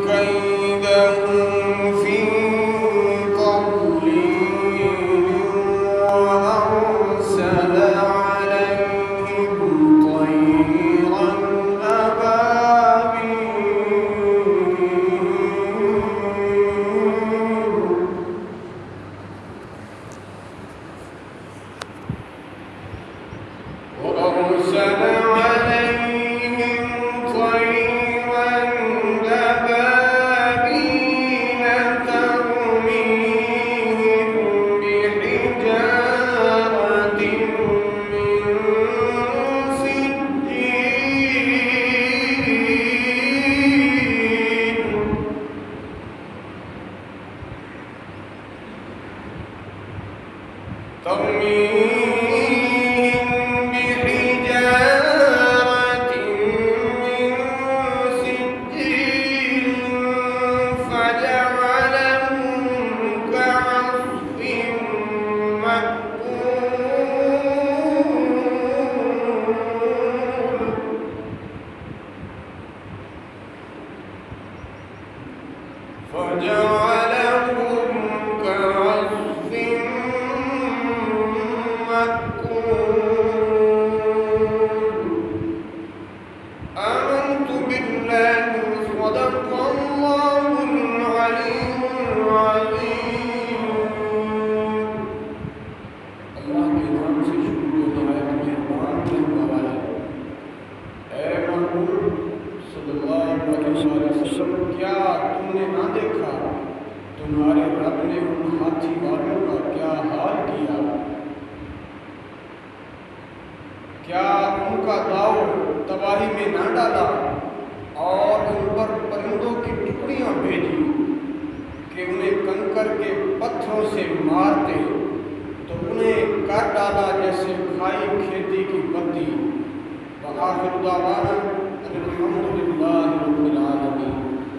كيدهم في تضليل وأرسل عليهم طيرا أبابيل ترميهم بحجارة من سجيل فجعلهم كعصف مأكول آمنت بالله صدق الله العلي العظيم अल्लाह के नाम से शुरू जो नहायत मेहरबान रहने वाला है। ऐ महबूब सल्लल्लाहु अलैहि वसल्लम, क्या तुमने ना देखा तुम्हारे रब ने उन हाथी वालों का क्या हाल किया? क्या उनका दाव तबाही में ना डाला और उन पर परिंदों की टुकड़ियां भेजी कि उन्हें कंकर के पत्थरों से मारते तो उन्हें कर डाला जैसे खाई खेती की पत्ती। व आखिर दावाना अल्हम्दुलिल्लाह